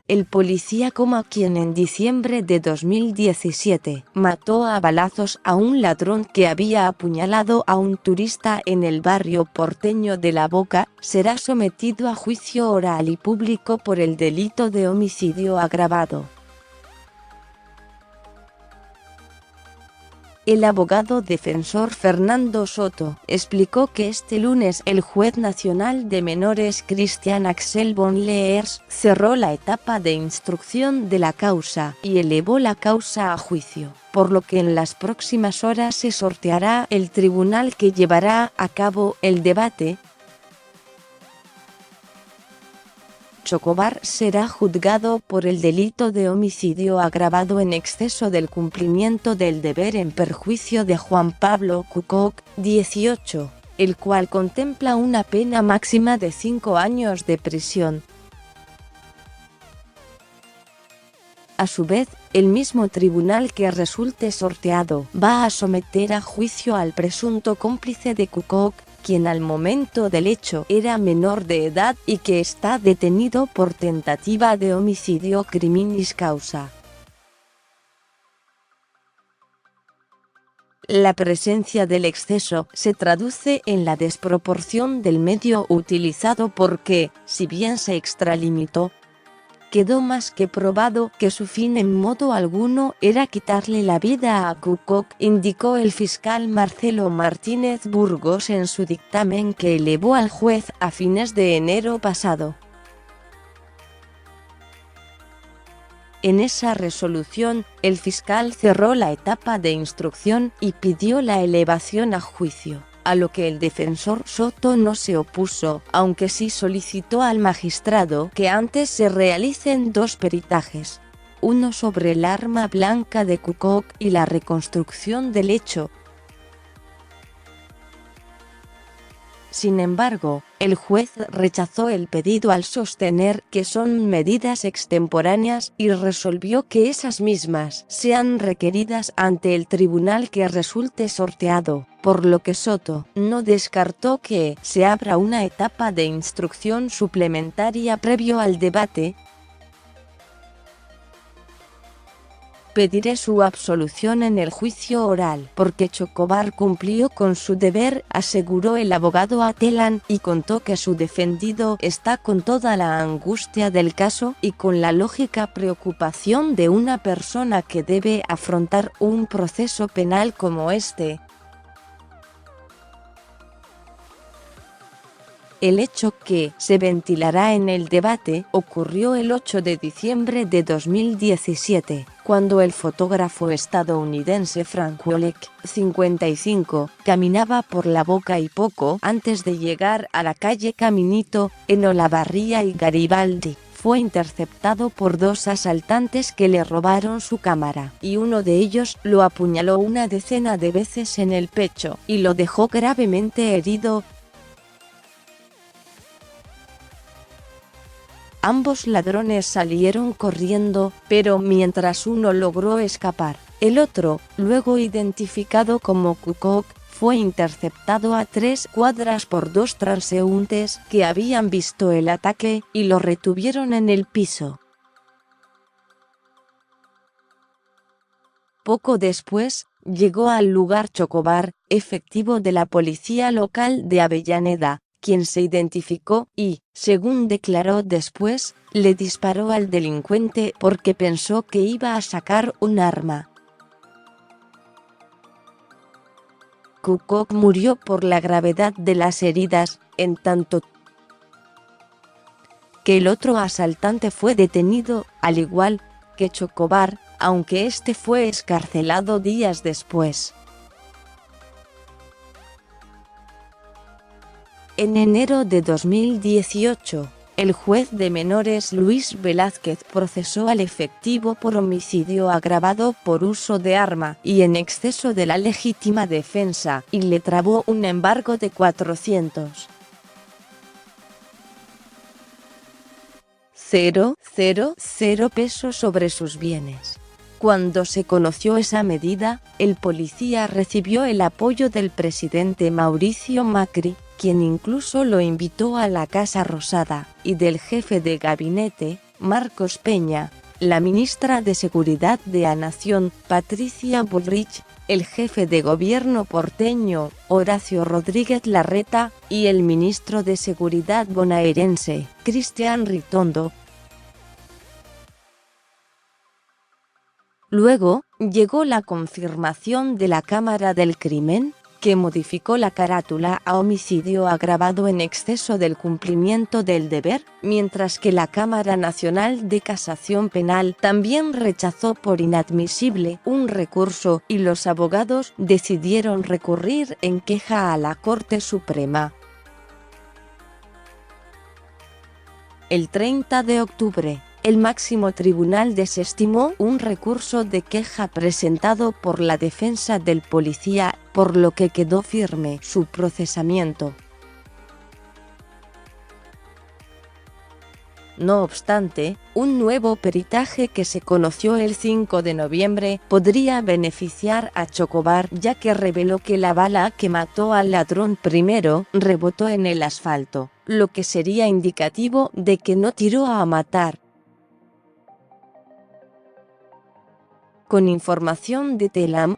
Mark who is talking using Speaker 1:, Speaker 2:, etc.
Speaker 1: el policía quien en diciembre de 2017 mató a balazos a un ladrón que había apuñalado a un turista en el barrio porteño de La Boca, será sometido a juicio oral y público por el delito de homicidio agravado. El abogado defensor Fernando Soto explicó que este lunes el juez nacional de menores Christian Axel von Leers cerró la etapa de instrucción de la causa y elevó la causa a juicio, por lo que en las próximas horas se sorteará el tribunal que llevará a cabo el debate. Chocobar será juzgado por el delito de homicidio agravado en exceso del cumplimiento del deber en perjuicio de Juan Pablo Cucoc, 18, el cual contempla una pena máxima de 5 años de prisión. A su vez, el mismo tribunal que resulte sorteado va a someter a juicio al presunto cómplice de Cucoc, quien al momento del hecho era menor de edad y que está detenido por tentativa de homicidio criminis causa. La presencia del exceso se traduce en la desproporción del medio utilizado porque, si bien se extralimitó, quedó más que probado que su fin en modo alguno era quitarle la vida a Cucoc, indicó el fiscal Marcelo Martínez Burgos en su dictamen que elevó al juez a fines de enero pasado. En esa resolución, el fiscal cerró la etapa de instrucción y pidió la elevación a juicio, a lo que el defensor Soto no se opuso, aunque sí solicitó al magistrado que antes se realicen 2 peritajes, uno sobre el arma blanca de Cucoc y la reconstrucción del hecho. Sin embargo, el juez rechazó el pedido al sostener que son medidas extemporáneas y resolvió que esas mismas sean requeridas ante el tribunal que resulte sorteado, por lo que Soto no descartó que se abra una etapa de instrucción suplementaria previo al debate. Pediré su absolución en el juicio oral porque Chocobar cumplió con su deber, aseguró el abogado Atelán, y contó que su defendido está con toda la angustia del caso y con la lógica preocupación de una persona que debe afrontar un proceso penal como este. El hecho que se ventilará en el debate ocurrió el 8 de diciembre de 2017, cuando el fotógrafo estadounidense Frank Wolek, 55, caminaba por La Boca y poco antes de llegar a la calle Caminito, en Olavarría y Garibaldi, fue interceptado por 2 asaltantes que le robaron su cámara, y uno de ellos lo apuñaló una decena de veces en el pecho y lo dejó gravemente herido. Ambos ladrones salieron corriendo, pero mientras uno logró escapar, el otro, luego identificado como Cucoc, fue interceptado a 3 cuadras por 2 transeúntes que habían visto el ataque y lo retuvieron en el piso. Poco después, llegó al lugar Chocobar, efectivo de la policía local de Avellaneda, quien se identificó y, según declaró después, le disparó al delincuente porque pensó que iba a sacar un arma. Cucoc murió por la gravedad de las heridas, en tanto que el otro asaltante fue detenido, al igual que Chocobar, aunque este fue excarcelado días después. En enero de 2018, el juez de menores Luis Velázquez procesó al efectivo por homicidio agravado por uso de arma y en exceso de la legítima defensa y le trabó un embargo de 400.000 pesos sobre sus bienes. Cuando se conoció esa medida, el policía recibió el apoyo del presidente Mauricio Macri, quien incluso lo invitó a la Casa Rosada, y del jefe de gabinete, Marcos Peña, la ministra de Seguridad de la Nación, Patricia Bullrich, el jefe de gobierno porteño, Horacio Rodríguez Larreta, y el ministro de Seguridad bonaerense, Cristian Ritondo. Luego, llegó la confirmación de la Cámara del Crimen, que modificó la carátula a homicidio agravado en exceso del cumplimiento del deber, mientras que la Cámara Nacional de Casación Penal también rechazó por inadmisible un recurso y los abogados decidieron recurrir en queja a la Corte Suprema. El 30 de octubre, el máximo tribunal desestimó un recurso de queja presentado por la defensa del policía, por lo que quedó firme su procesamiento. No obstante, un nuevo peritaje que se conoció el 5 de noviembre podría beneficiar a Chocobar, ya que reveló que la bala que mató al ladrón primero rebotó en el asfalto, lo que sería indicativo de que no tiró a matar. Con información de Telam,